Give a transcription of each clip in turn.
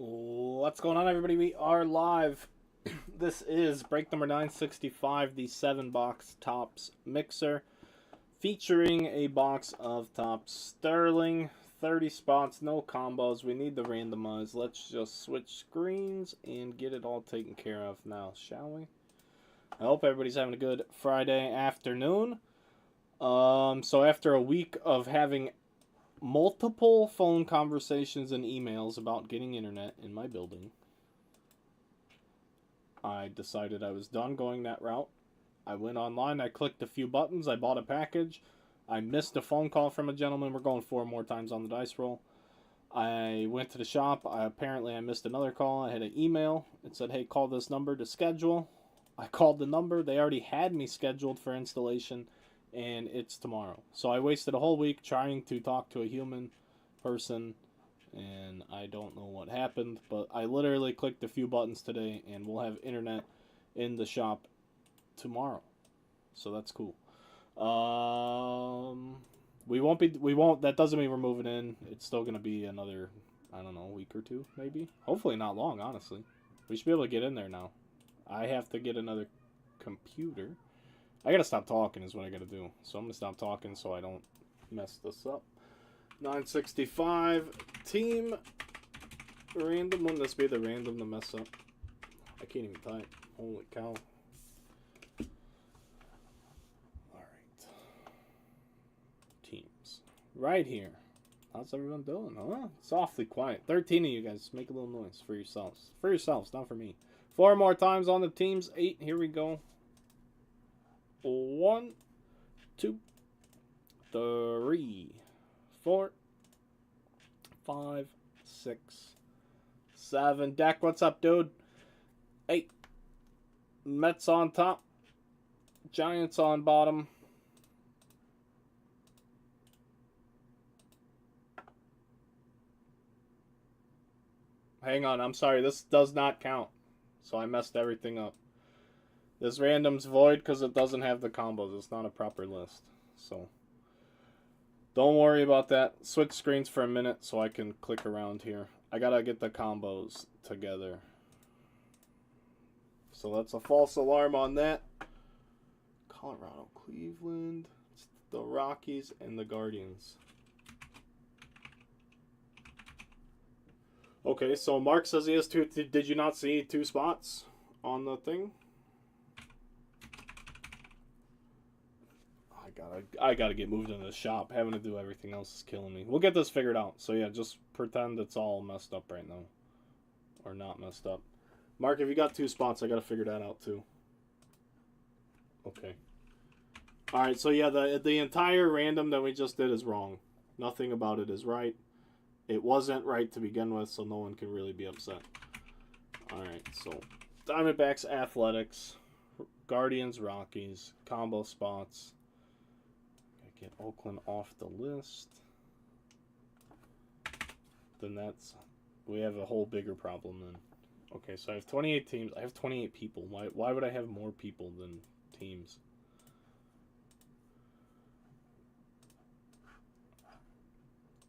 What's going on, everybody? We are live. This is break number 965, the 7-box Tops mixer, featuring a box of Tops Sterling. 30 spots, no combos. We need to randomize. Let's just switch screens and get it all taken care of now, shall we? I hope everybody's having a good Friday afternoon. So after a week of having multiple phone conversations and emails about getting internet in my building, I decided I was done going that route. I went online, I clicked a few buttons, I bought a package. I missed a phone call from a gentleman. We're going 4 more times on the dice roll. I went to the shop. Apparently I missed another call. I had an email. It said, hey, call this number to schedule. I called the number. They already had me scheduled for installation, and it's tomorrow. So I wasted a whole week trying to talk to a human person, and I don't know what happened, but I literally clicked a few buttons today, and we'll have internet in the shop tomorrow. So that's cool. That doesn't mean we're moving in. It's still going to be another, I don't know, week or two, maybe. Hopefully not long, honestly. We should be able to get in there now. I have to get another computer. I gotta stop talking is what I gotta do. So I'm gonna stop talking so I don't mess this up. 965 team random. Wouldn't this be the random to mess up? I can't even type. Holy cow. Alright. Teams. Right here. How's everyone doing? Huh? It's awfully quiet. 13 of you guys. Make a little noise for yourselves. For yourselves, not for me. 4 more times on the teams. 8. Here we go. 1, 2, 3, 4, 5, 6, 7. Deck, what's up, dude? 8. Mets on top. Giants on bottom. Hang on, I'm sorry. This does not count. So I messed everything up. This random's void because it doesn't have the combos. It's not a proper list. So don't worry about that. Switch screens for a minute so I can click around here. I gotta get the combos together. So that's a false alarm on that. Colorado, Cleveland, the Rockies, and the Guardians. Okay, so Mark says he has 2. Did you not see 2 spots on the thing? I gotta get moved into the shop. Having to do everything else is killing me. We'll get this figured out. So yeah, just pretend it's all messed up right now. Or not messed up. Mark, if you got 2 spots, I gotta figure that out too. Okay. Alright, so yeah, the entire random that we just did is wrong. Nothing about it is right. It wasn't right to begin with, so no one can really be upset. Alright, so Diamondbacks, Athletics, Guardians, Rockies, combo spots. Get Oakland off the list. Then we have a whole bigger problem then. Okay, so I have 28 teams. I have 28 people. Why would I have more people than teams?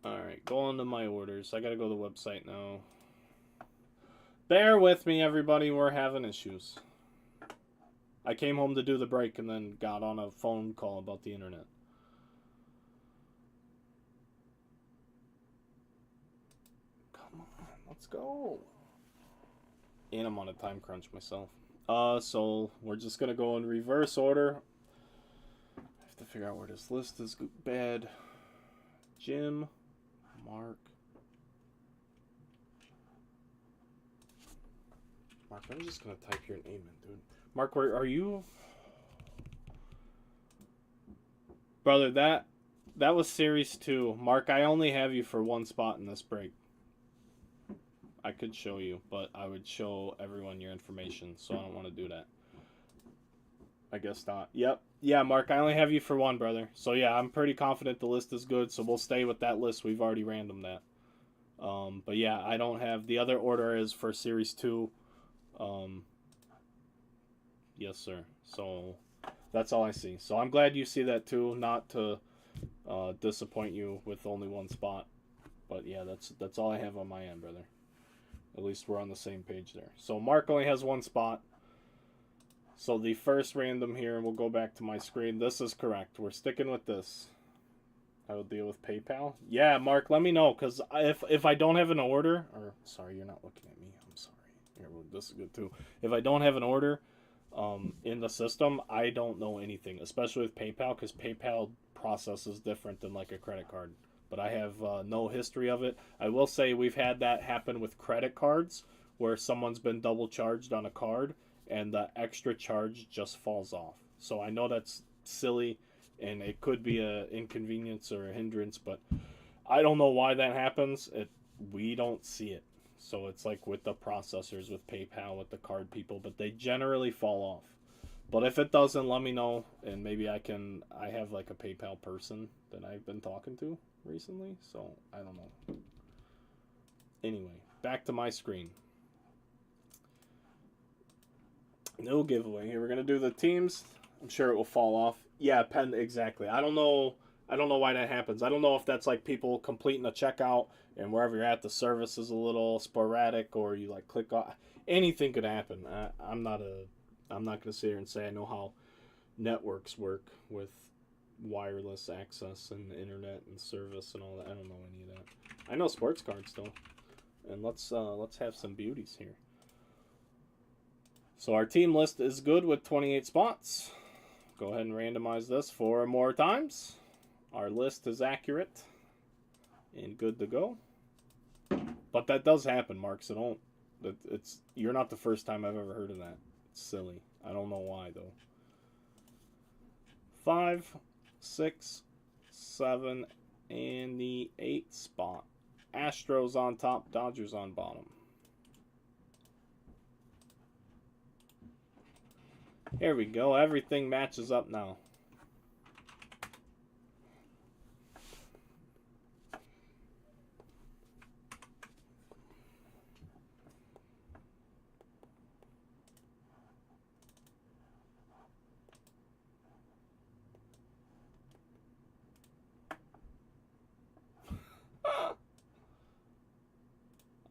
Alright, go on to my orders. I gotta go to the website now. Bear with me, everybody. We're having issues. I came home to do the break and then got on a phone call about the internet. Let's go. And I'm on a time crunch myself. So we're just gonna go in reverse order. I have to figure out where this list is bad. Jim, Mark. Mark, I'm just gonna type your name in, dude. Mark, where are you? Brother, that was series 2. Mark, I only have you for 1 spot in this break. I could show you, but I would show everyone your information, so I don't want to do that. I guess not. Yep. Yeah, Mark, I only have you for 1, brother. So yeah, I'm pretty confident the list is good, so we'll stay with that list. We've already randomed that. But yeah, I don't have... The other order is for Series 2. Yes, sir. So that's all I see. So I'm glad you see that too, not to disappoint you with only 1 spot. But yeah, that's all I have on my end, brother. At least we're on the same page there. So Mark only has one spot. So the first random here, and we'll go back to my screen. This is correct. We're sticking with this. I will deal with PayPal. Yeah, Mark, let me know, because if I don't have an order, or sorry, you're not looking at me. I'm sorry. Here, well, this is good too. If I don't have an order in the system, I don't know anything, especially with PayPal, because PayPal process is different than like a credit card. But I have no history of it. I will say we've had that happen with credit cards, where someone's been double charged on a card, and the extra charge just falls off. So I know that's silly, and it could be a inconvenience or a hindrance, but I don't know why that happens. We don't see it. So it's like with the processors, with PayPal, with the card people, but they generally fall off. But if it doesn't, let me know, and maybe I have like a PayPal person that I've been talking to recently, so I don't know. Anyway, back to my screen. No giveaway here. We're gonna do the teams. I'm sure it will fall off. Yeah, pen exactly. I don't know why that happens. I don't know if that's like people completing a checkout and wherever you're at, the service is a little sporadic, or you like click off. Anything could happen. I'm not gonna sit here and say I know how networks work with wireless access and internet and service and all that. I don't know any of that. I know sports cards though. And let's have some beauties here. So our team list is good with 28 spots. Go ahead and randomize this 4 more times. Our list is accurate and good to go. But that does happen, Mark, so you're not the first time I've ever heard of that. It's silly. I don't know why though. 5, 6, 7, and the 8th spot. Astros on top, Dodgers on bottom. Here we go. Everything matches up now.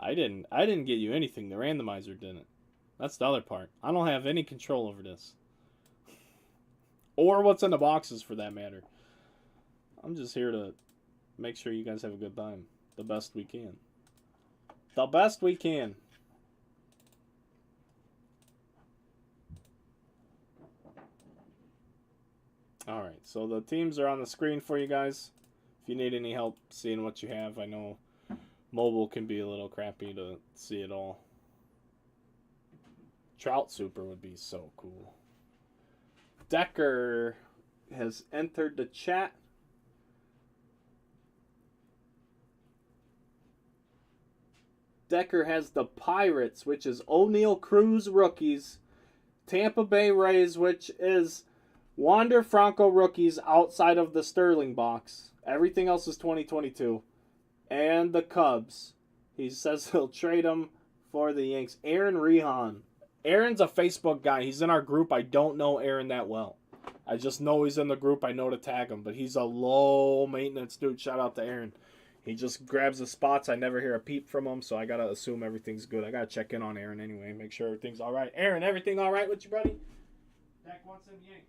I didn't get you anything. The randomizer didn't. That's the other part. I don't have any control over this. Or what's in the boxes, for that matter. I'm just here to make sure you guys have a good time. The best we can. The best we can. Alright, so the teams are on the screen for you guys. If you need any help seeing what you have, I know mobile can be a little crappy to see it all. Trout Super would be so cool. Decker has entered the chat. Decker has the Pirates, which is O'Neal Cruz rookies. Tampa Bay Rays, which is Wander Franco rookies outside of the Sterling box. Everything else is 2022. And the Cubs. He says he'll trade them for the Yanks. Aaron Rehan. Aaron's a Facebook guy. He's in our group. I don't know Aaron that well. I just know he's in the group. I know to tag him. But he's a low maintenance dude. Shout out to Aaron. He just grabs the spots. I never hear a peep from him, so I got to assume everything's good. I got to check in on Aaron anyway. Make sure everything's all right. Aaron, everything all right with you, buddy? Dak wants them Yanks.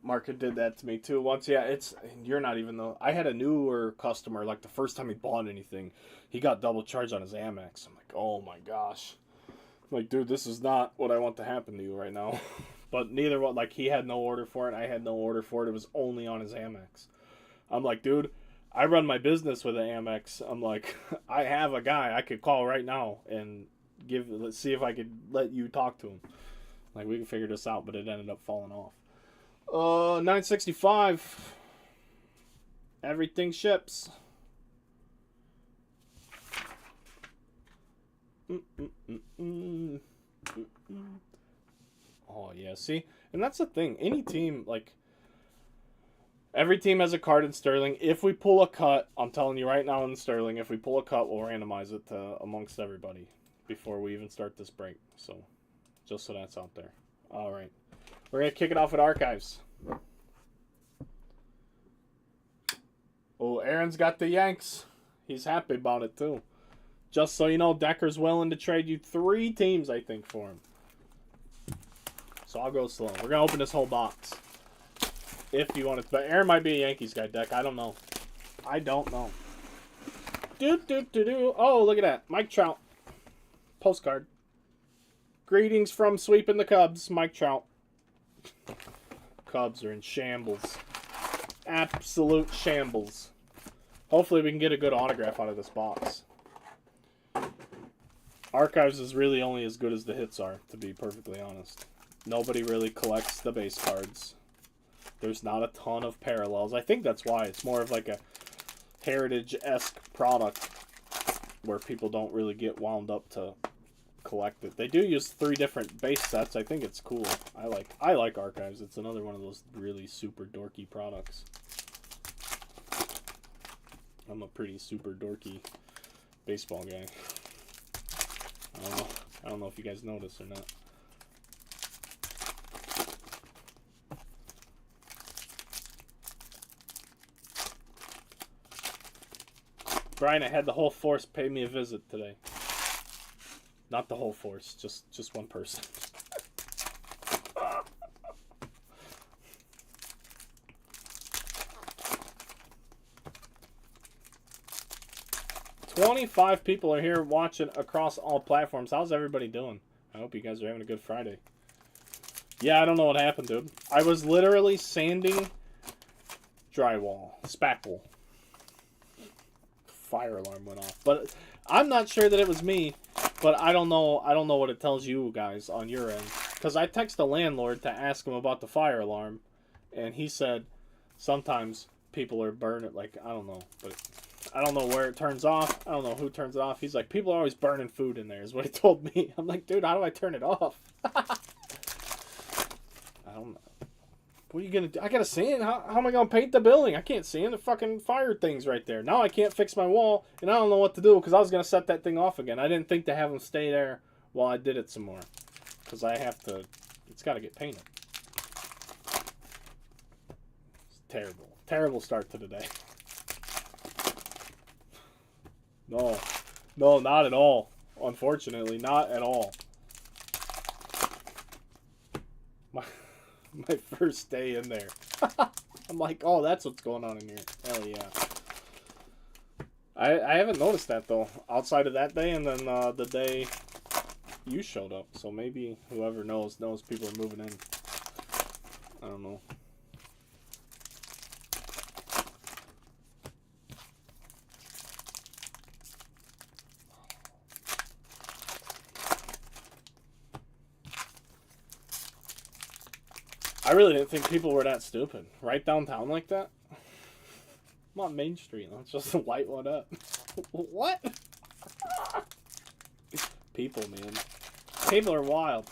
Market did that to me too once. Yeah, you're not even though I had a newer customer, like the first time he bought anything, he got double charged on his Amex. I'm like, oh my gosh. I'm like, dude, this is not what I want to happen to you right now. But neither one, like he had no order for it, I had no order for it. It was only on his Amex. I'm like, dude, I run my business with an Amex. I'm like, I have a guy I could call right now and let's see if I could let you talk to him. Like we can figure this out, but it ended up falling off. 965. Everything ships. Oh, yeah, see? And that's the thing. Any team, like, every team has a card in Sterling. If we pull a cut, I'm telling you right now in Sterling, if we pull a cut, we'll randomize it to amongst everybody before we even start this break. So, just so that's out there. All right. We're going to kick it off with Archives. Oh, Aaron's got the Yanks. He's happy about it, too. Just so you know, Decker's willing to trade you 3 teams, I think, for him. So I'll go slow. We're going to open this whole box. If you want it. But Aaron might be a Yankees guy, Deck. I don't know. I don't know. Oh, look at that. Mike Trout. Postcard. Greetings from sweeping the Cubs, Mike Trout. Cubs are in shambles. Absolute shambles. Hopefully we can get a good autograph out of this box. Archives is really only as good as the hits are, to be perfectly honest. Nobody really collects the base cards. There's not a ton of parallels. I think that's why. It's more of like a heritage-esque product where people don't really get wound up to collect it. They do use 3 different base sets. I think it's cool. I like Archives. It's another one of those really super dorky products. I'm a pretty super dorky baseball guy. I don't know if you guys notice or not. Brian, I had the whole force pay me a visit today. Not the whole force, just one person. 25 people are here watching across all platforms. How's everybody doing? I hope you guys are having a good Friday. Yeah, I don't know what happened, dude. I was literally sanding drywall. Spackle. Fire alarm went off. But I'm not sure that it was me. But I don't know what it tells you guys on your end. Because I text the landlord to ask him about the fire alarm. And he said sometimes people are burning, like, I don't know. But I don't know where it turns off. I don't know who turns it off. He's like, people are always burning food in there, is what he told me. I'm like, dude, how do I turn it off? I don't know. What are you going to do? I got to sand. How am I going to paint the building? I can't sand. The fucking fire thing's right there. Now I can't fix my wall, and I don't know what to do because I was going to set that thing off again. I didn't think to have them stay there while I did it some more because I have to. It's got to get painted. It's terrible. Terrible start to the day. No, not at all. Unfortunately, not at all. My first day in there. I'm like, oh, that's what's going on in here. Hell yeah. I haven't noticed that, though, outside of that day and then the day you showed up. So maybe whoever knows people are moving in. I don't know. I really didn't think people were that stupid. Right downtown like that? I'm on Main Street. Let's just light one up. What? People, man. People are wild.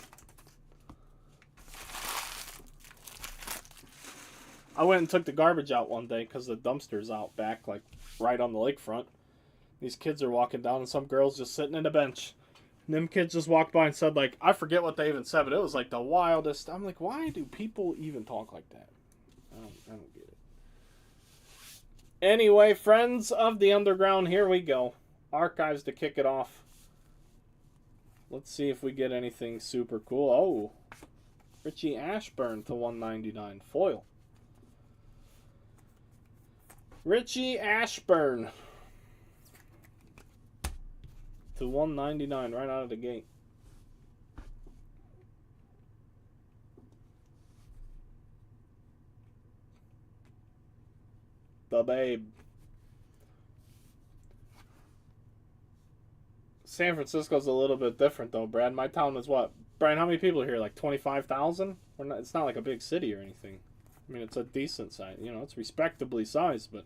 I went and took the garbage out one day because the dumpster's out back, like, right on the lakefront. These kids are walking down and some girl's just sitting in a bench. And them kids just walked by and said, like, I forget what they even said, but it was like the wildest. I'm like, why do people even talk like that? I don't get it. Anyway, friends of the underground, here we go. Archives to kick it off. Let's see if we get anything super cool. Oh, Richie Ashburn to 199 foil. Richie Ashburn to 199 right out of the gate. The babe. San Francisco's a little bit different though, Brad. My town is what? Brian, how many people are here? Like 25,000? It's not like a big city or anything. I mean, it's a decent size. You know, it's respectably sized, but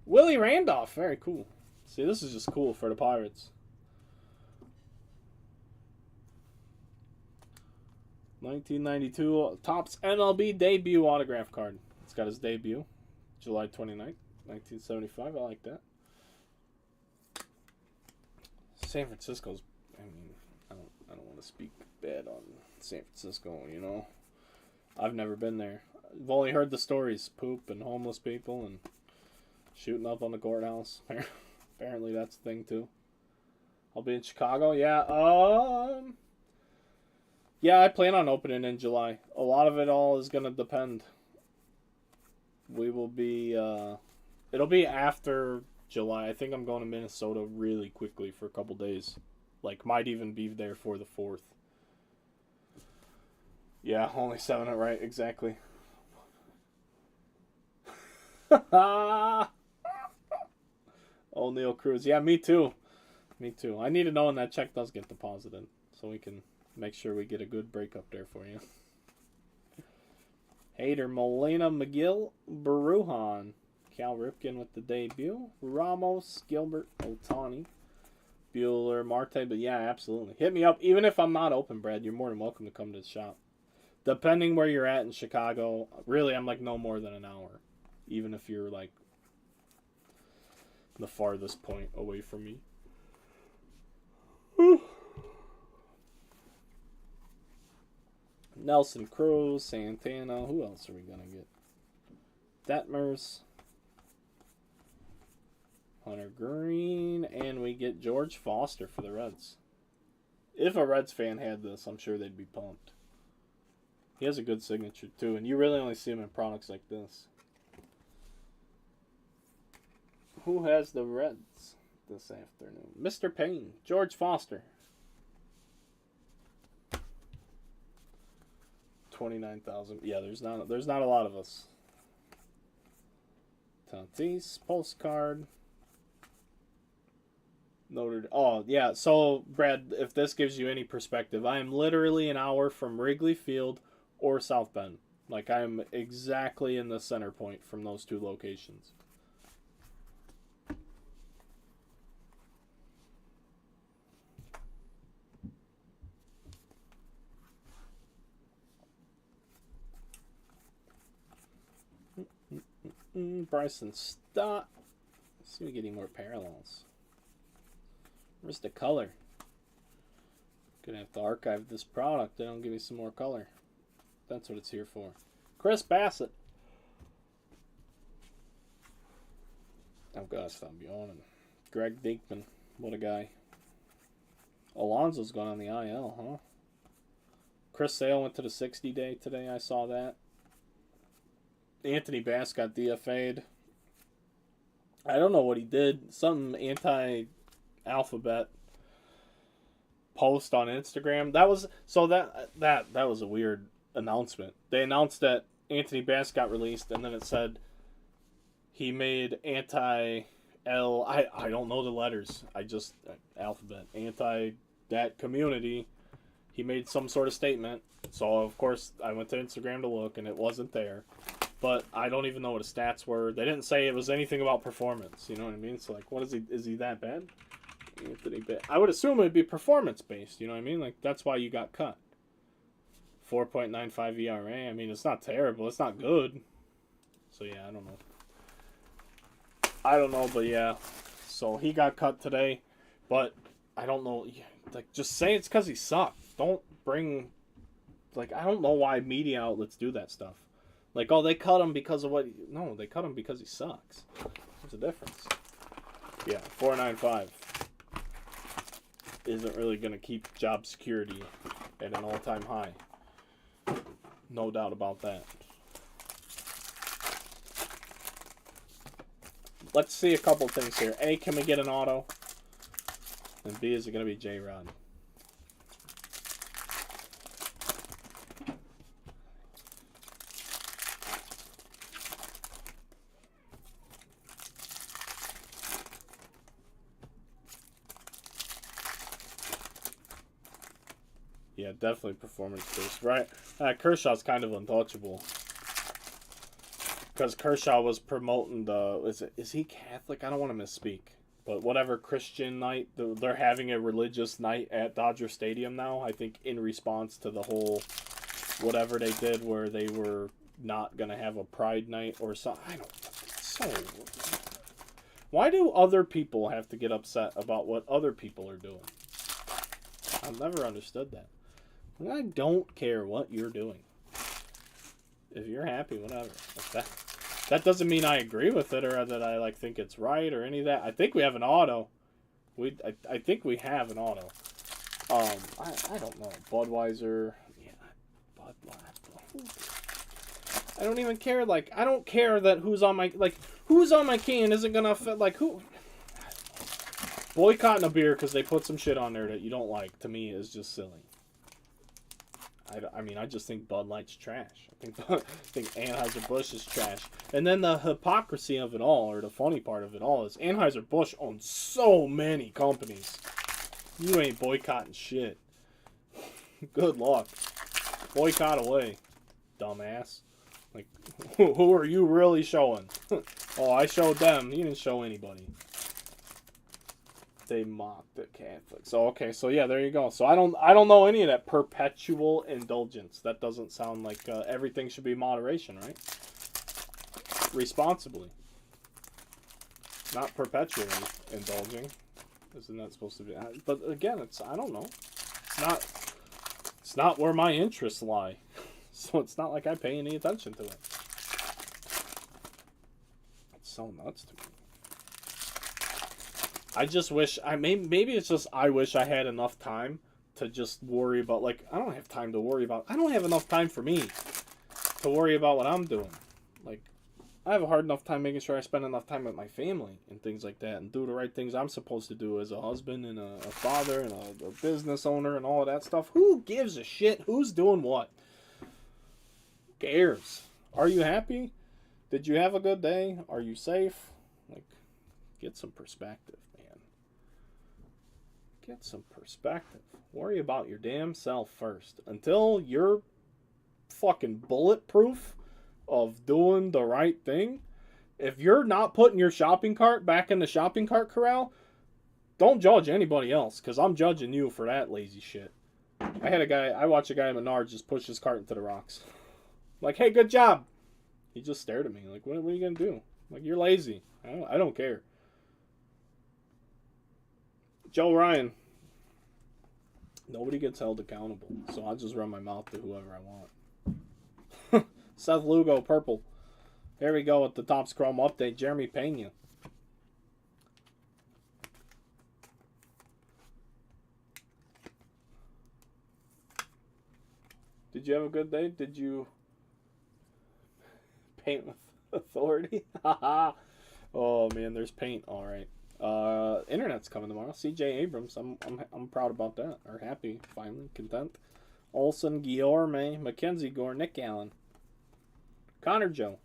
Willie Randolph, very cool. See, this is just cool for the Pirates. 1992 Topps MLB debut autograph card. It's got his debut, July 29th, 1975. I like that. San Francisco's, I mean, I don't want to speak bad on San Francisco, you know. I've never been there. I've only heard the stories, poop and homeless people and shooting up on the courthouse. Apparently that's a thing too. I'll be in Chicago. Yeah, I plan on opening in July. A lot of it all is going to depend. We will be, it'll be after July. I think I'm going to Minnesota really quickly for a couple days. Like, might even be there for the 4th. Yeah, only 7 it right, exactly. O'Neal Cruz. Yeah, me too. Me too. I need to know when that check does get deposited so we can make sure we get a good break up there for you. Hader, Molina, McGill, Baruhan. Cal Ripken with the debut. Ramos, Gilbert, Otani, Bueller, Marte. But yeah, absolutely. Hit me up. Even if I'm not open, Brad, you're more than welcome to come to the shop. Depending where you're at in Chicago, really, I'm like no more than an hour. Even if you're like the farthest point away from me. Nelson Cruz, Santana. Who else are we going to get? Detmers. Hunter Green. And we get George Foster for the Reds. If a Reds fan had this, I'm sure they'd be pumped. He has a good signature, too. And you really only see him in products like this. Who has the Reds this afternoon? Mr. Payne. George Foster. 29,000. Yeah, there's not a lot of us. Tatis, postcard. Notre. Oh, yeah. So, Brad, if this gives you any perspective, I am literally an hour from Wrigley Field or South Bend. Like, I am exactly in the center point from those two locations. Bryson Stott. Let's see if we get any more parallels. Where's the color? Gonna have to archive this product. They don't give me some more color. That's what it's here for. Chris Bassett. I've got to stop yawning. Greg Dinkman. What a guy. Alonso's gone on the IL, huh? Chris Sale went to the 60-day today. I saw that. Anthony Bass got DFA'd. I don't know what he did. Some anti-alphabet post on Instagram. That was a weird announcement. They announced that Anthony Bass got released, and then it said he made I don't know the letters. Alphabet. Anti that community. He made some sort of statement. So, of course, I went to Instagram to look, and it wasn't there. But I don't even know what his stats were. They didn't say it was anything about performance. You know what I mean? So, like, what is he? Is he that bad? Anthony Bass. I would assume it would be performance-based. You know what I mean? Like, that's why you got cut. 4.95 ERA. I mean, it's not terrible. It's not good. So, yeah, I don't know. But, yeah. So, he got cut today. But, I don't know. Like, just say it's because he sucked. Don't bring... Like, I don't know why media outlets do that stuff. Like, oh, they cut him because of what... No, they cut him because he sucks. There's a difference. Yeah, 4.95 isn't really going to keep job security at an all-time high. No doubt about that. Let's see a couple things here. A, can we get an auto? And B, is it going to be J-Rod? Yeah, definitely performance-based. Right. Kershaw's kind of untouchable. Because Kershaw was promoting the... Is he Catholic? I don't want to misspeak. But whatever Christian night, they're having a religious night at Dodger Stadium now. I think in response to the whole whatever they did where they were not gonna have a pride night or something. I don't. So, why do other people have to get upset about what other people are doing? I've never understood that. I don't care what you're doing. If you're happy, whatever. That doesn't mean I agree with it or that I like think it's right or any of that. I think we have an auto. I think we have an auto. I don't know. Budweiser. Yeah, Budweiser. I don't even care. Like, I don't care that who's on my can isn't gonna affect, like, who. Boycotting a beer because they put some shit on there that you don't like, to me, is just silly. I mean, I just think Bud Light's trash. I think Anheuser-Busch is trash. And then the hypocrisy of it all, or the funny part of it all, is Anheuser-Busch owns so many companies. You ain't boycotting shit. Good luck. Boycott away, dumbass. Like, who are you really showing? Oh, I showed them. You didn't show anybody. They mocked the Catholics. So okay, so yeah, there you go. So I don't know any of that perpetual indulgence. That doesn't sound like everything should be moderation, right? Responsibly, not perpetually indulging. Isn't that supposed to be? But again, I don't know. It's not where my interests lie. So it's not like I pay any attention to it. It's so nuts to me. I just wish maybe it's just I wish I had enough time to just worry about, like, I don't have time to worry about. I don't have enough time for me to worry about what I'm doing. Like, I have a hard enough time making sure I spend enough time with my family and things like that and do the right things I'm supposed to do as a husband and a father and a business owner and all of that stuff. Who gives a shit who's doing what? Who cares? Are you happy? Did you have a good day? Are you safe? Like, get some perspective. Get some perspective. Worry about your damn self first. Until you're fucking bulletproof of doing the right thing. If you're not putting your shopping cart back in the shopping cart corral, don't judge anybody else, because I'm judging you for that lazy shit. I watched a guy at Menards just push his cart into the rocks. Like, hey, good job. He just stared at me like, what are you going to do? Like, you're lazy. I don't care. Joe Ryan. Nobody gets held accountable, so I'll just run my mouth to whoever I want. Seth Lugo, purple. Here we go with the Topps Chrome update. Jeremy Pena. Did you have a good day? Did you paint with authority? Oh man, there's paint. All right. Internet's coming tomorrow. C.J. Abrams. I'm proud about that. Or happy, finally, content. Olsen, Guillorme, Mackenzie Gore, Nick Allen, Connor Joe,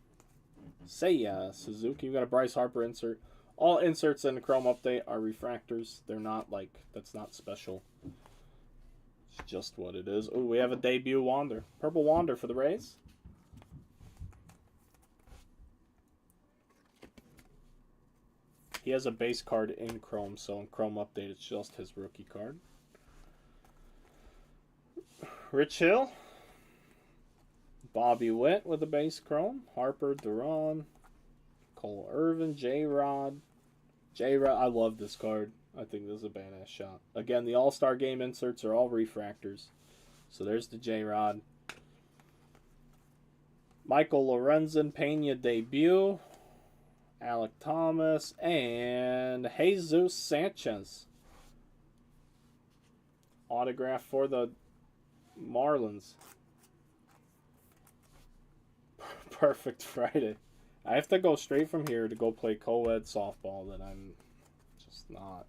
Seiya Suzuki. We got a Bryce Harper insert. All inserts in the Chrome update are refractors. They're not like, that's not special. It's just what it is. Oh, we have a debut Wander. Purple Wander for the Rays. He has a base card in Chrome, so in Chrome Update, it's just his rookie card. Rich Hill. Bobby Witt with a base Chrome. Harper, Duran. Cole Irvin, J-Rod. I love this card. I think this is a badass shot. Again, the All-Star Game inserts are all refractors. So there's the J-Rod. Michael Lorenzen, Pena debut. Alec Thomas, and Jesus Sanchez. Autograph for the Marlins. Perfect Friday. I have to go straight from here to go play co-ed softball that I'm just not.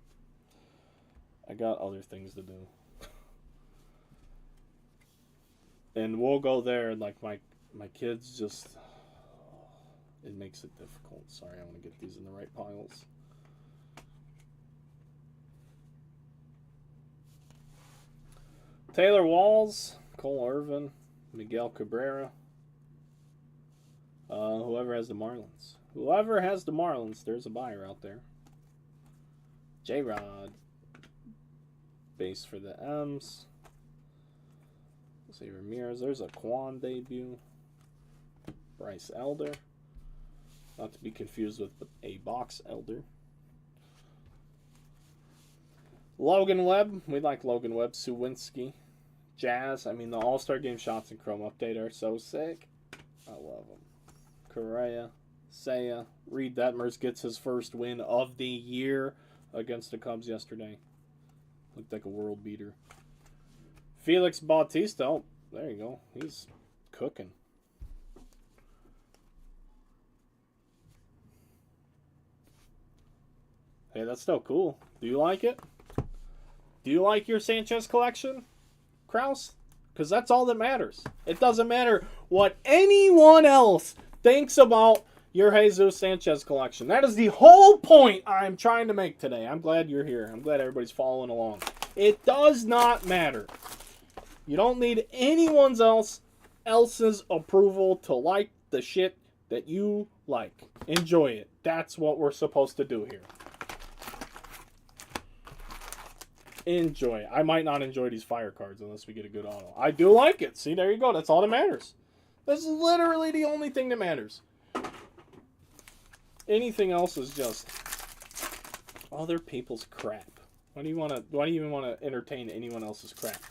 I got other things to do. And we'll go there, and like my kids just... It makes it difficult. Sorry, I want to get these in the right piles. Taylor Walls, Cole Irvin, Miguel Cabrera. Whoever has the Marlins. Whoever has the Marlins, there's a buyer out there. J-Rod. Base for the M's. Jose Ramirez. There's a Quan debut. Bryce Elder. Not to be confused with a Box Elder. Logan Webb. We like Logan Webb. Suwinski. Jazz. I mean, the All-Star Game shots and Chrome Update are so sick. I love them. Correa. Seiya. Reed Detmers gets his first win of the year against the Cubs yesterday. Looked like a world beater. Felix Bautista. Oh, there you go. He's cooking. Hey, that's still cool. Do you like it? Do you like your Sanchez collection, Kraus? Because that's all that matters. It doesn't matter what anyone else thinks about your Jesus Sanchez collection. That is the whole point I'm trying to make today. I'm glad you're here. I'm glad everybody's following along. It does not matter. You don't need anyone else's approval to like the shit that you like. Enjoy it. That's what we're supposed to do here. Enjoy. I might not enjoy these fire cards unless we get a good auto. I do like it. See, there you go. That's all that matters. That's literally the only thing that matters. Anything else is just other people's crap. Why do you even want to entertain anyone else's crap?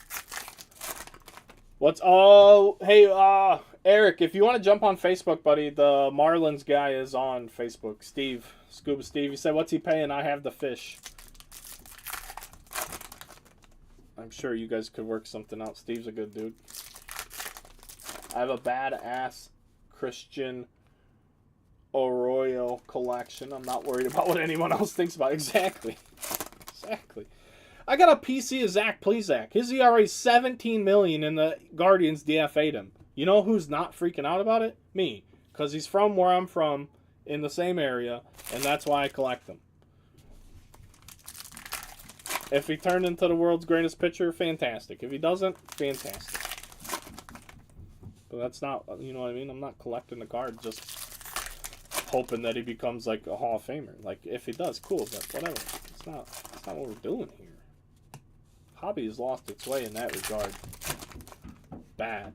Hey, Eric, if you want to jump on Facebook, buddy, the Marlins guy is on Facebook. Steve, Scuba Steve, he said, what's he paying? I have the fish. I'm sure you guys could work something out. Steve's a good dude. I have a badass Christian Arroyo collection. I'm not worried about what anyone else thinks about it. Exactly. I got a PC of Zach Plesac. His ERA is 17 million and the Guardians DFA'd him. You know who's not freaking out about it? Me. Because he's from where I'm from, in the same area, and that's why I collect them. If he turned into the world's greatest pitcher, fantastic. If he doesn't, fantastic. But that's not, you know what I mean? I'm not collecting the card just hoping that he becomes like a Hall of Famer. Like, if he does, cool, but whatever. It's not what we're doing here. Hobby has lost its way in that regard. Bad.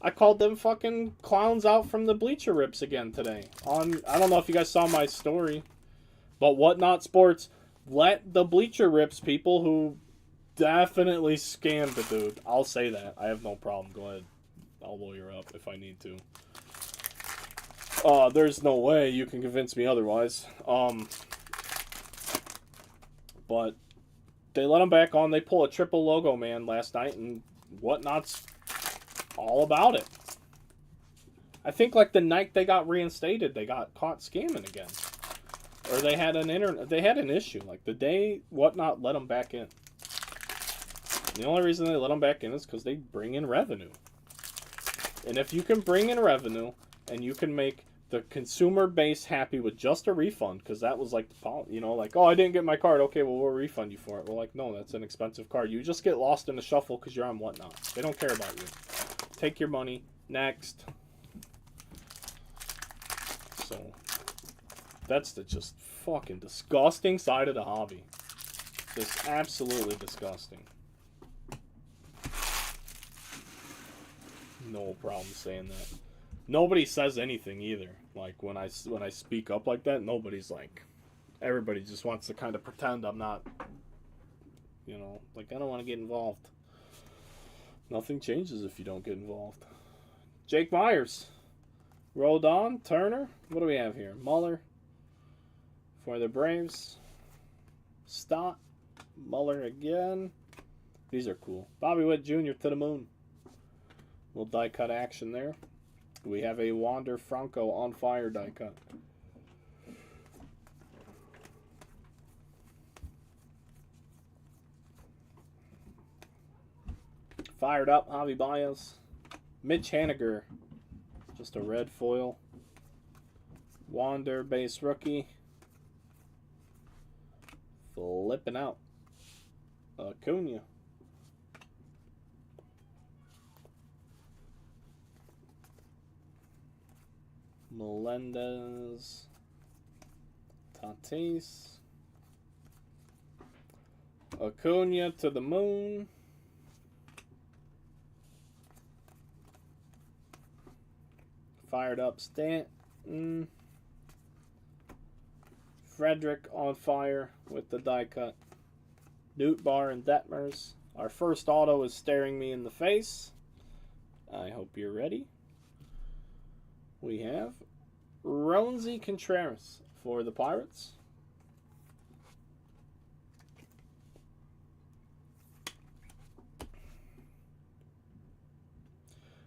I called them fucking clowns out from the bleacher rips again today. I don't know if you guys saw my story, but Whatnot Sports let the bleacher rips people who definitely scammed the dude. I'll say that. I have no problem. Go ahead. I'll lawyer up if I need to. There's no way you can convince me otherwise. But they let him back on. They pull a triple logo man last night, and Whatnot's all about it. I think like the night they got reinstated, they got caught scamming again, or they had an issue. Like the day Whatnot let them back in. The only reason they let them back in is because they bring in revenue. And if you can bring in revenue and you can make the consumer base happy with just a refund, because that was like, like, oh, I didn't get my card. Okay, well, we'll refund you for it. We're like, no, that's an expensive card. You just get lost in the shuffle because you're on Whatnot. They don't care about you. Take your money. Next. So, that's the just fucking disgusting side of the hobby. Just absolutely disgusting. No problem saying that. Nobody says anything either. Like when I speak up like that, nobody's like, everybody just wants to kind of pretend I'm not, like I don't want to get involved. Nothing changes if you don't get involved. Jake Myers, Rodon, Turner. What do we have here? Muller for the Braves. Stott, Muller again. These are cool. Bobby Witt Jr. to the moon. Little die cut action there. We have a Wander Franco on fire die cut. Fired up Javi Baez. Mitch Haniger. Just a red foil. Wander base rookie. Flipping out. Acuna. Melendez, Tatis, Acuna to the moon, fired up. Stanton. Frederick on fire with the die cut. Nootbaar and Detmers. Our first auto is staring me in the face. I hope you're ready. We have Roansy Contreras for the Pirates.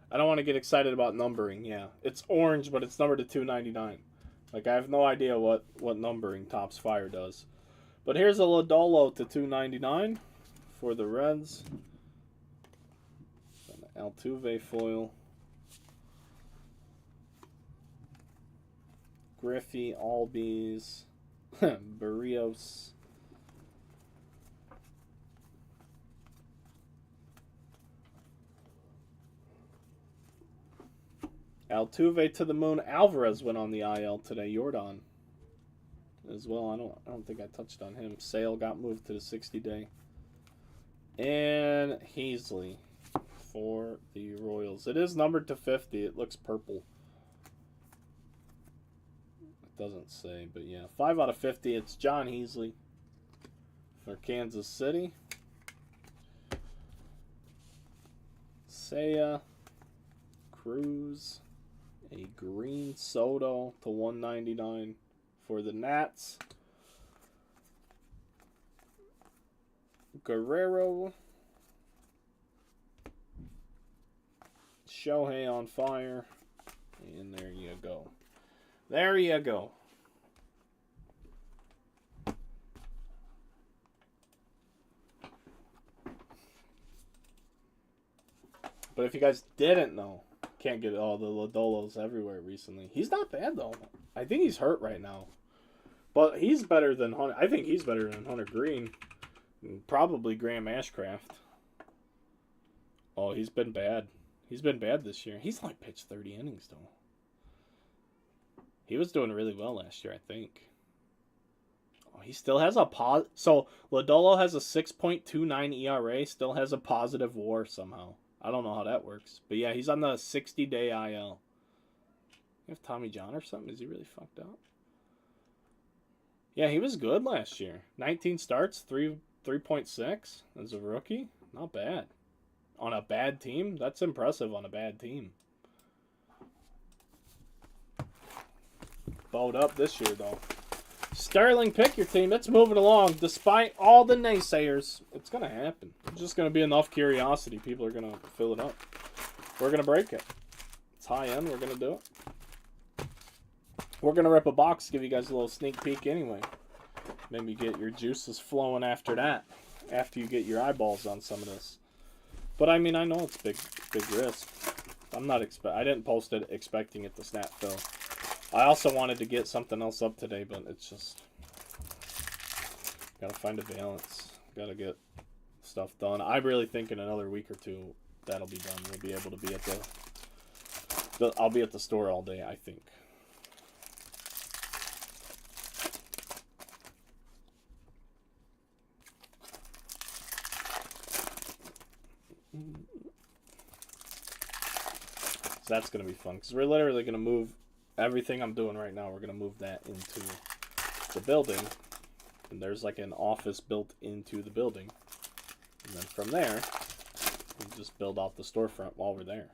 I don't want to get excited about numbering. Yeah, it's orange, but it's numbered to 299. Like, I have no idea what numbering Topps Fire does. But here's a Lodolo to 299 for the Reds. An Altuve foil. Griffey, Albies, Barrios. Altuve to the moon. Alvarez went on the IL today. Jordan as well. I don't think I touched on him. Sale got moved to the 60-day. And Hazley for the Royals. It is numbered to 50. It looks purple. It doesn't say, but yeah. 5 out of 50. It's John Hazley for Kansas City. Seiya. Cruz. A green Soto to 199 for the Nats. Guerrero. Shohei on fire. And there you go. There you go. But if you guys didn't know, can't get all the Lodolos everywhere recently. He's not bad, though. I think he's hurt right now. But he's better than Hunter. I think he's better than Hunter Green. And probably Graham Ashcraft. Oh, he's been bad. He's been bad this year. He's only pitched 30 innings, though. He was doing really well last year, I think. Oh, he still has a So, Lodolo has a 6.29 ERA. Still has a positive WAR somehow. I don't know how that works. But yeah, he's on the 60-day IL. You have Tommy John or something? Is he really fucked up? Yeah, he was good last year. 19 starts, 3.6 as a rookie. Not bad. On a bad team? That's impressive on a bad team. Bowed up this year, though. Sterling, pick your team. It's moving along. Despite all the naysayers, it's going to happen. It's just going to be enough curiosity. People are going to fill it up. We're going to break it. It's high end. We're going to do it. We're going to rip a box, give you guys a little sneak peek anyway. Maybe get your juices flowing after that. After you get your eyeballs on some of this. But, I mean, I know it's big risk. I didn't post it expecting it to snap, though. I also wanted to get something else up today, but it's just gotta find a balance. Gotta get stuff done. I really think in another week or two that'll be done. We'll be able to be at I'll be at the store all day, I think. So that's gonna be fun because we're literally gonna move. Everything I'm doing right now, we're going to move that into the building. And there's like an office built into the building. And then from there, we just build out the storefront while we're there.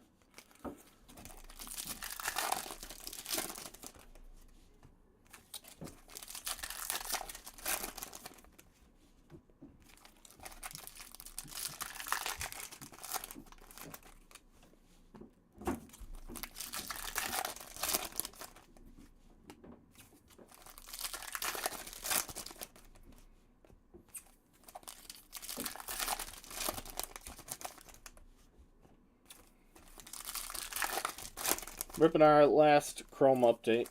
Ripping our last Chrome update.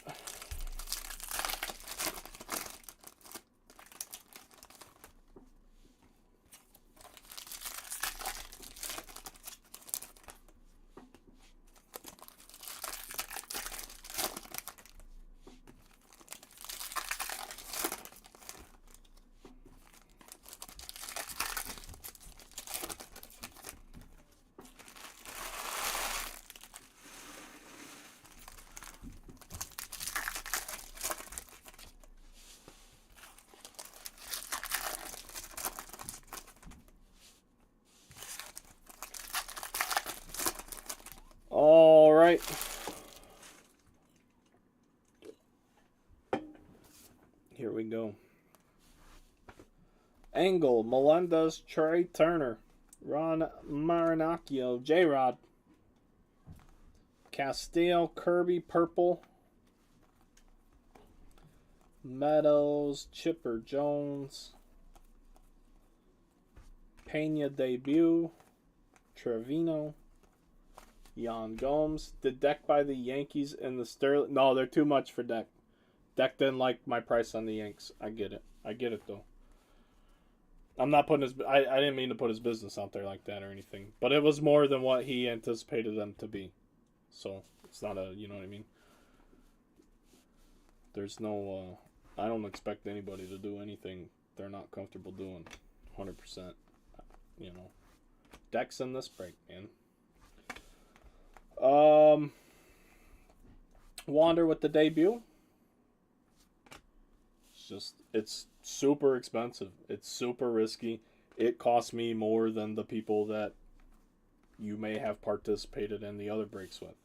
right. Here we go. Angle, Melendez, Trey Turner, Ron Marinacchio, J-Rod, Castillo, Kirby, Purple, Meadows, Chipper Jones, Pena debut, Trevino, Jan Gomes. The deck by the Yankees and the Sterling. No, they're too much for deck. Deck didn't like my price on the Yanks. I get it. I get it, though. I'm not putting his... I didn't mean to put his business out there like that or anything. But it was more than what he anticipated them to be. So, it's not a... You know what I mean? There's no... I don't expect anybody to do anything they're not comfortable doing. 100%. You know. Decks in this break, man. Wander with the debut. It's super expensive. It's super risky. It costs me more than the people that you may have participated in the other breaks with.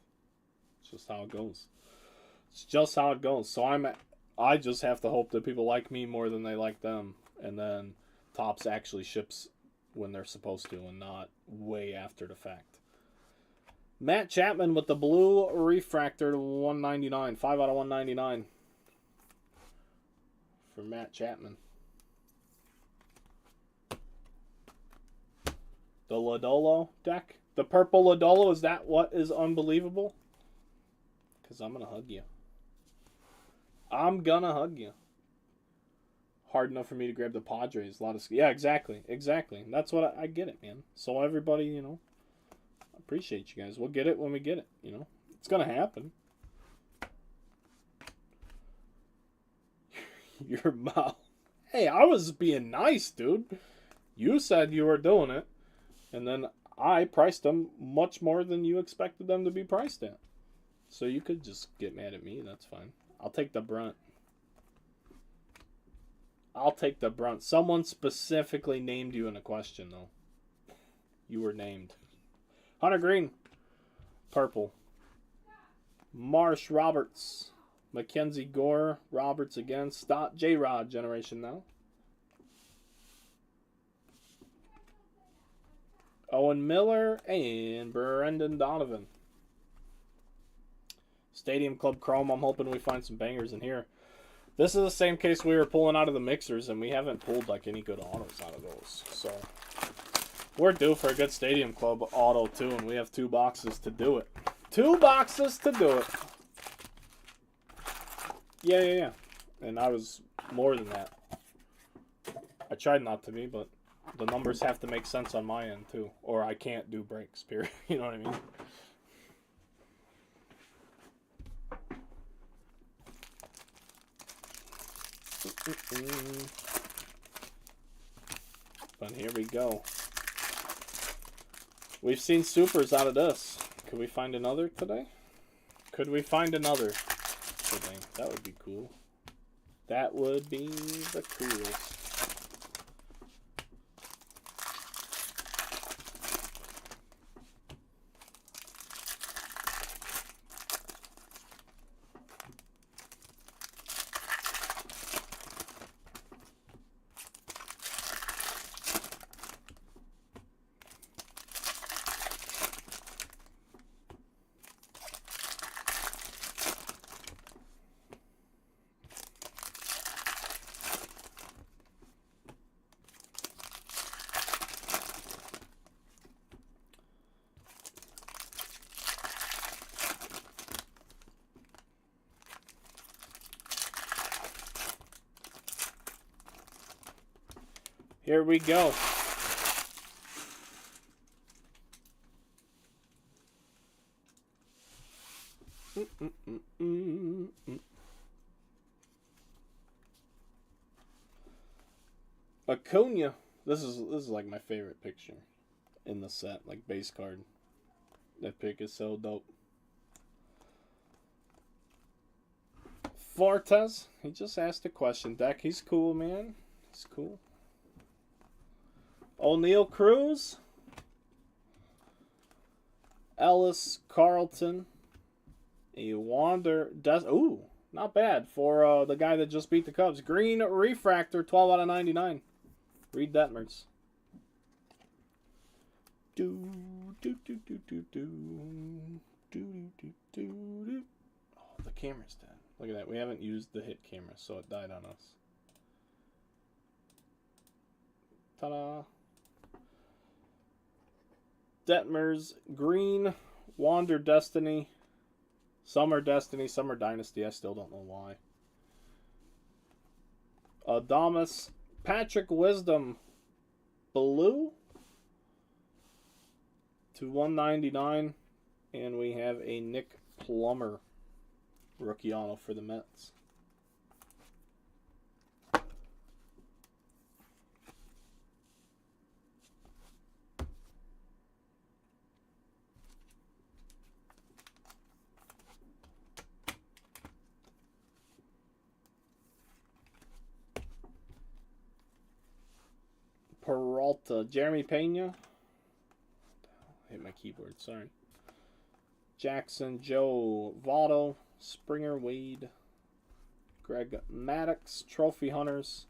It's just how it goes. It's just how it goes. So I just have to hope that people like me more than they like them, and then Topps actually ships when they're supposed to and not way after the fact. Matt Chapman with the blue refractor to 199. 5 out of 199. For Matt Chapman. The Lodolo deck. The purple Lodolo, is that what is unbelievable? Because I'm going to hug you. I'm going to hug you. Hard enough for me to grab the Padres. A lot of... Yeah, exactly. Exactly. That's what I get it, man. So everybody, you know, appreciate you guys. We'll get it when we get it, you know. It's going to happen. Your mouth. Hey, I was being nice, dude. You said you were doing it, and then I priced them much more than you expected them to be priced at. So you could just get mad at me. That's fine. I'll take the brunt. I'll take the brunt. Someone specifically named you in a question, though. You were named. Hunter Green. Purple. Marsh Roberts. Mackenzie Gore, Roberts again. Stott, J-Rod generation now. Owen Miller and Brendan Donovan. Stadium Club Chrome. I'm hoping we find some bangers in here. This is the same case we were pulling out of the mixers, and we haven't pulled like any good autos out of those. So we're due for a good Stadium Club auto too, and we have 2 boxes to do it. 2 boxes to do it. Yeah. And I was more than that. I tried not to be, but the numbers have to make sense on my end, too. Or I can't do breaks, period. You know what I mean? But here we go. We've seen supers out of this. Could we find another today? Could we find another today? That would be cool. That would be the coolest. Here we go. Acuna. This is like my favorite picture in the set, like base card. That pick is so dope. Fortes. He just asked a question. Deck. He's cool, man. He's cool. O'Neal Cruz. Ellis Carlton. A Wander ooh, not bad for the guy that just beat the Cubs. Green refractor, 12 out of 99. Reed Detmers. Do do do do do do do do do. Oh, the camera's dead. Look at that. We haven't used the hit camera, so it died on us. Ta-da! Detmers, Green, Wander Destiny, Summer Destiny, Summer Dynasty. I still don't know why. Adamas, Patrick Wisdom, Blue to 199, and we have a Nick Plummer rookie auto for the Mets. Peralta, Jeremy Pena. Hit my keyboard, sorry. Jackson, Joe Votto, Springer, Wade, Greg Maddux, Trophy Hunters,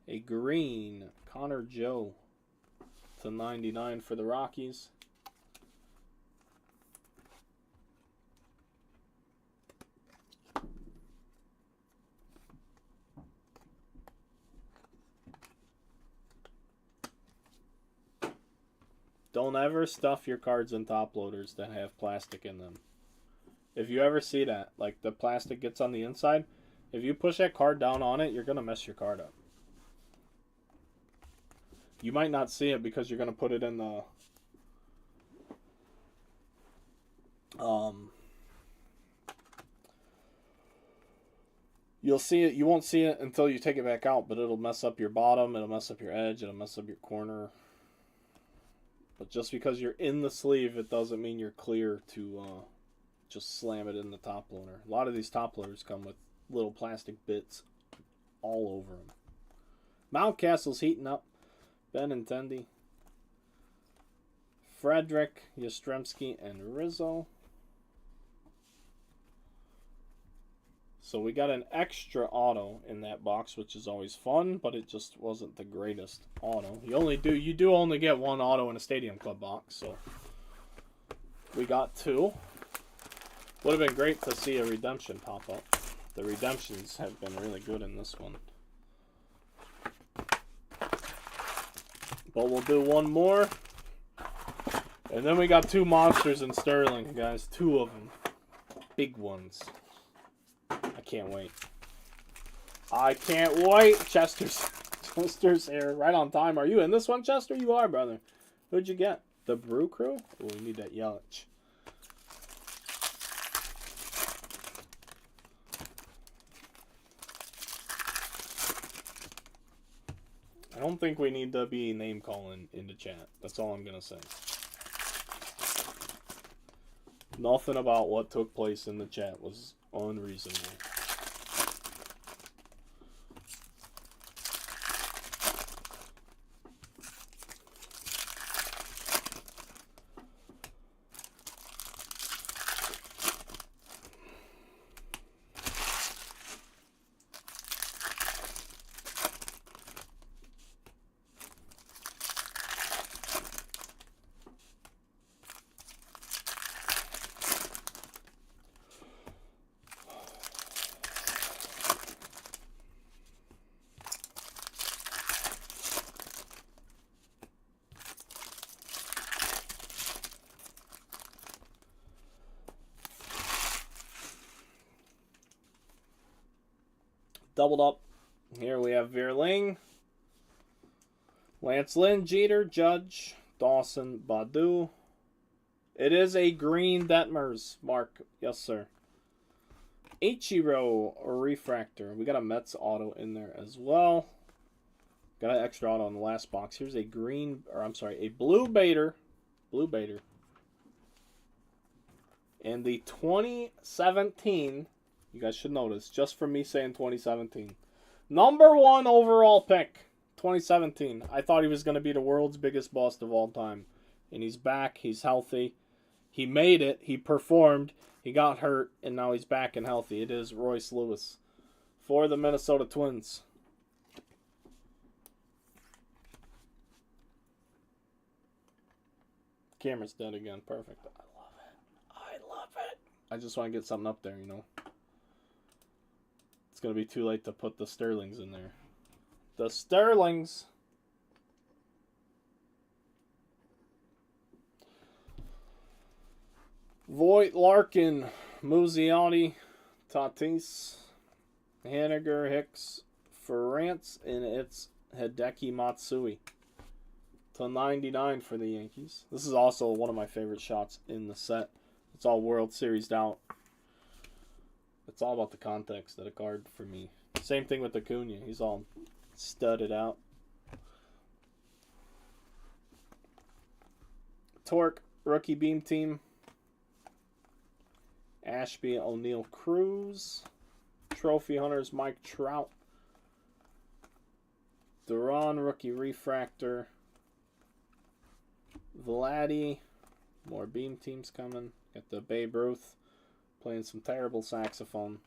a green Connor Joe to 99 for the Rockies. Don't ever stuff your cards in top loaders that have plastic in them. If you ever see that, like the plastic gets on the inside, if you push that card down on it, you're going to mess your card up. You might not see it because you're going to put it in the you'll see it, you won't see it until you take it back out, but it'll mess up your bottom, it'll mess up your edge, it'll mess up your corner. But just because you're in the sleeve, it doesn't mean you're clear to just slam it in the top loader. A lot of these top loaders come with little plastic bits all over them. Mountcastle's heating up. Benintendi. Frederick, Yastrzemski, and Rizzo. So we got an extra auto in that box, which is always fun, but it just wasn't the greatest auto. You do only get one auto in a Stadium Club box, so we got two. Would have been great to see a redemption pop up. The redemptions have been really good in this one. But we'll do one more. And then we got two monsters in Sterling, guys. Two of them. Big ones. I can't wait. I can't wait. Chester's here right on time. Are you in this one, Chester? You are, brother. Who'd you get? The Brew Crew? Oh, we need that Yelich. I don't think we need to be name calling into chat. That's all I'm going to say. Nothing about what took place in the chat was unreasonable. Doubled up. Here we have Verling, Lance Lynn, Jeter, Judge, Dawson, Badu. It is a green Detmers, Mark. Yes, sir. Ichiro refractor. We got a Mets auto in there as well. Got an extra auto in the last box. Here's a green, or I'm sorry, a blue Bader. Blue Bader. And the 2017, you guys should notice, just from me saying 2017. #1 overall pick, 2017. I thought he was going to be the world's biggest bust of all time. And he's back. He's healthy. He made it. He performed. He got hurt, and now he's back and healthy. It is Royce Lewis for the Minnesota Twins. Camera's dead again. Perfect. I love it. I love it. I just want to get something up there, you know. It's going to be too late to put the Sterlings in there. The Sterlings. Voigt, Larkin, Muzziotti, Tatis, Haniger, Hicks, Ferrance, and it's Hideki Matsui. To 99 for the Yankees. This is also one of my favorite shots in the set. It's all World Series out. It's all about the context of the card for me. Same thing with Acuna. He's all studded out. Torque, rookie beam team. Ashby, O'Neal, Cruz. Trophy Hunters, Mike Trout. Duran, rookie refractor. Vladdy. More beam teams coming. Got the Babe Ruth playing some terrible saxophone.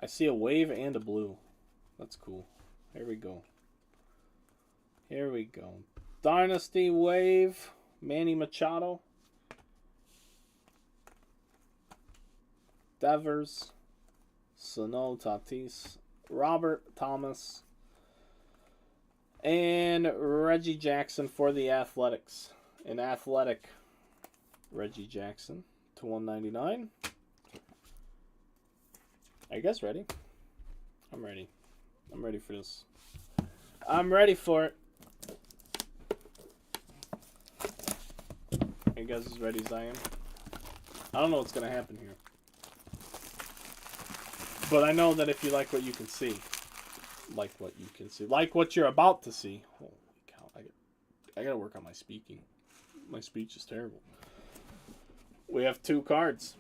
I see a wave and a blue. That's cool. Here we go. Here we go. Dynasty Wave. Manny Machado. Devers. Sano, Tatis. Robert Thomas. And Reggie Jackson for the Athletics. An athletic Reggie Jackson to 199. Are you guys ready? I'm ready. I'm ready for this. I'm ready for it. Are you guys as ready as I am? I don't know what's going to happen here. But I know that if you like what you can see, like what you're about to see. Holy cow, I got to work on my speaking. My speech is terrible. We have two cards.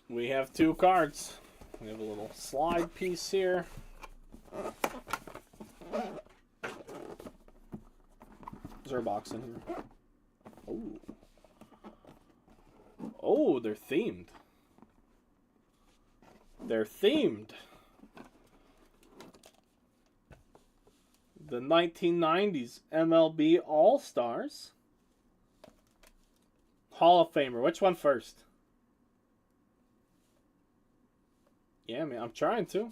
We have two cards. We have a little slide piece here. Is there a box in here? Oh. Oh, they're themed. They're themed. The 1990s MLB All-Stars. Hall of Famer. Which one first? Yeah, man, I'm trying to.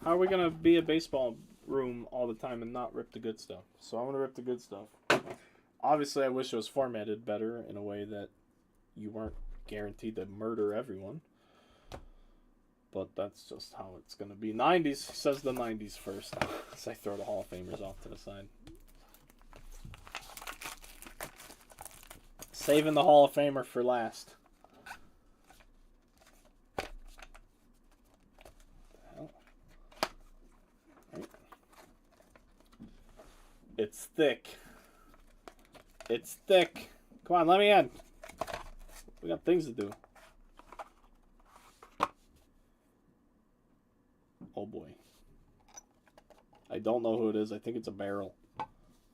How are we going to be a baseball room all the time and not rip the good stuff? So I'm going to rip the good stuff. Obviously, I wish it was formatted better in a way that you weren't guaranteed to murder everyone. But that's just how it's going to be. 90s, says the 90s first. As I throw the Hall of Famers off to the side. Saving the Hall of Famer for last. It's thick. It's thick. Come on, let me in. We got things to do. Oh boy. I don't know who it is. I think it's a barrel.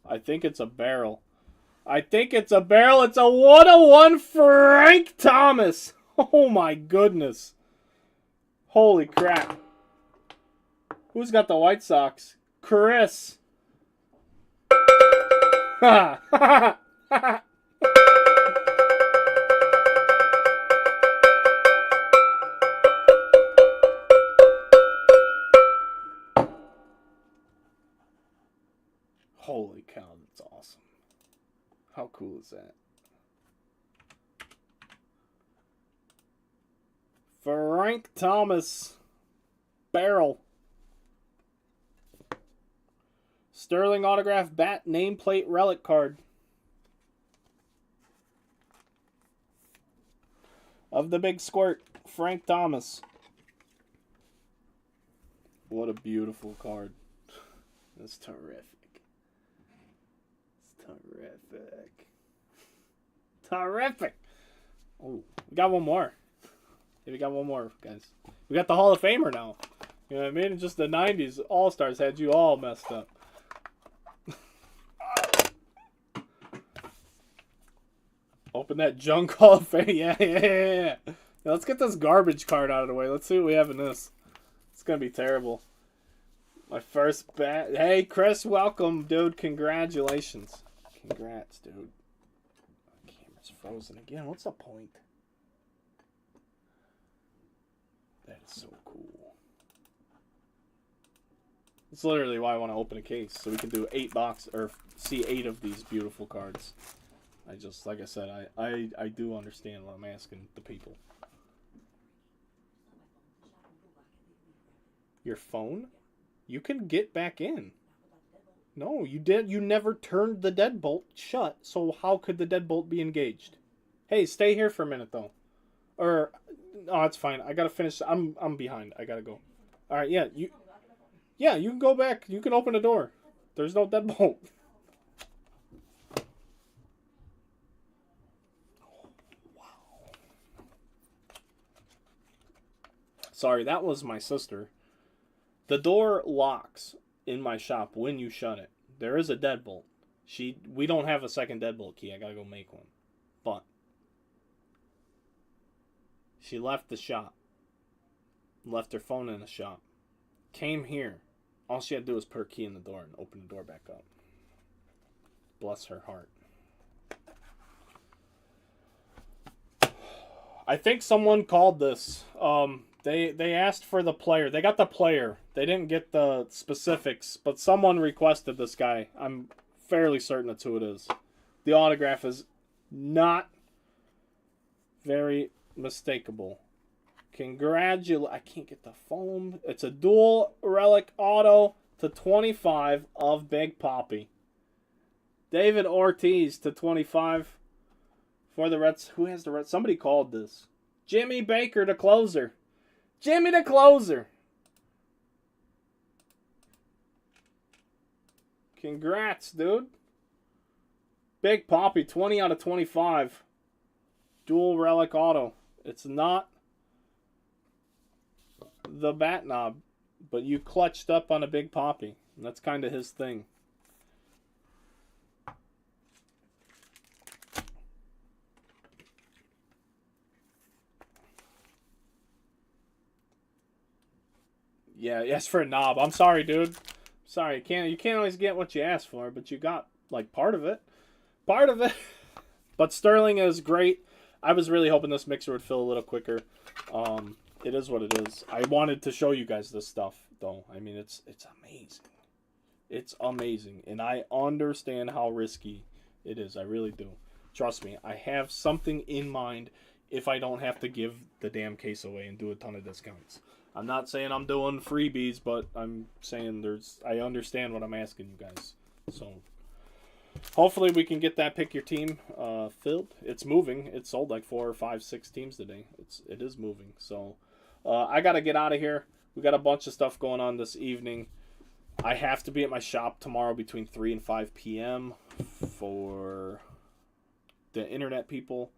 I think it's a barrel. I think it's a barrel. It's a 101 Frank Thomas. Oh my goodness. Holy crap. Who's got the White Sox? Chris. Ha ha ha. Holy cow, that's awesome. How cool is that? Frank Thomas. Barrel. Sterling autograph bat nameplate relic card. Of the big squirt, Frank Thomas. What a beautiful card. That's terrific. Terrific. Terrific. Oh, we got one more. Hey, we got one more, guys. We got the Hall of Famer now. You know what I mean? Just the 90s All-Stars had you all messed up. Open that junk Hall of Fame. Yeah. Now let's get this garbage card out of the way. Let's see what we have in this. It's going to be terrible. My first bat. Hey, Chris, welcome, dude. Congratulations. Congrats, dude. My camera's frozen again. What's the point? That is so cool. It's literally why I want to open a case, so we can do 8 box or see 8 of these beautiful cards. I just, like I said, I do understand what I'm asking the people. Your phone? You can get back in. No, you did. You never turned the deadbolt shut, so how could the deadbolt be engaged? Hey, stay here for a minute, though. Or, oh, it's fine. I gotta finish. I'm behind. I gotta go. All right, yeah, you can go back. You can open the door. There's no deadbolt. Sorry, that was my sister. The door locks in my shop when you shut it. There is a deadbolt. We don't have a second deadbolt key. I gotta go make one. But she left the shop. Left her phone in the shop. Came here. All she had to do was put her key in the door and open the door back up. Bless her heart. I think someone called this. They asked for the player. They got the player. They didn't get the specifics, but someone requested this guy. I'm fairly certain that's who it is. The autograph is not very mistakable. I can't get the foam. It's a dual relic auto to 25 of Big Papi. David Ortiz to 25 for the Reds. Who has the Reds? Somebody called this. Jimmy Baker, the closer. Jimmy the closer. Congrats, dude. Big Papi, 20 out of 25. Dual relic auto. It's not the bat knob, but you clutched up on a Big Papi. And that's kind of his thing. Yeah, yes for a knob. I'm sorry, dude. Sorry, you can't always get what you ask for, but you got like part of it. Part of it. But Sterling is great. I was really hoping this mixer would fill a little quicker. It is what it is. I wanted to show you guys this stuff, though. I mean, it's amazing. It's amazing, and I understand how risky it is. I really do. Trust me, I have something in mind if I don't have to give the damn case away and do a ton of discounts. I'm not saying I'm doing freebies, but I'm saying I understand what I'm asking you guys. So hopefully we can get that pick your team filled. It's moving. It sold like 4 or 5, 6 teams today. It is moving. So I got to get out of here. We got a bunch of stuff going on this evening. I have to be at my shop tomorrow between 3 and 5 p.m. for the internet people.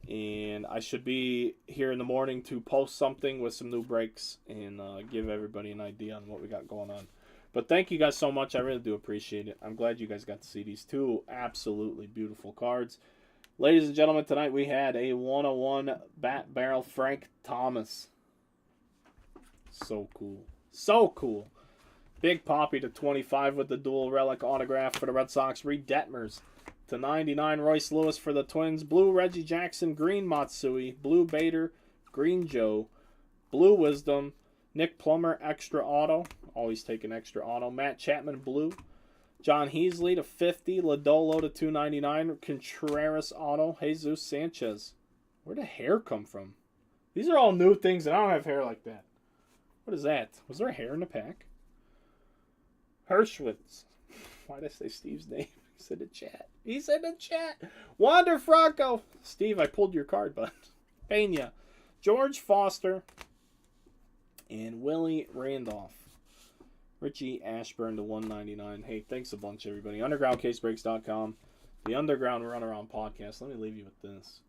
And I should be here in the morning to post something with some new breaks and give everybody an idea on what we got going on. But thank you guys so much. I really do appreciate it. I'm glad you guys got to see these 2 absolutely beautiful cards. Ladies and gentlemen, tonight we had a 101 Bat Barrel Frank Thomas. So cool. So cool. Big Papi to 25 with the dual relic autograph for the Red Sox. Reed Detmers to 99. Royce Lewis for the Twins. Blue Reggie Jackson. Green Matsui. Blue Bader. Green Joe. Blue Wisdom. Nick Plummer extra auto. Always take an extra auto. Matt Chapman blue. John Heasley to 50. Lodolo to 299. Contreras auto. Jesus Sanchez. Where'd the hair come from? These are all new things, and I don't have hair like that. What is that? Was there hair in the pack? Hershwitz. Why did I say Steve's name? He's in the chat. He's in the chat. Wander Franco. Steve, I pulled your card, bud. Pena. George Foster. And Willie Randolph. Richie Ashburn to 199. Hey, thanks a bunch, everybody. Undergroundcasebreaks.com. The Underground Runaround Podcast. Let me leave you with this.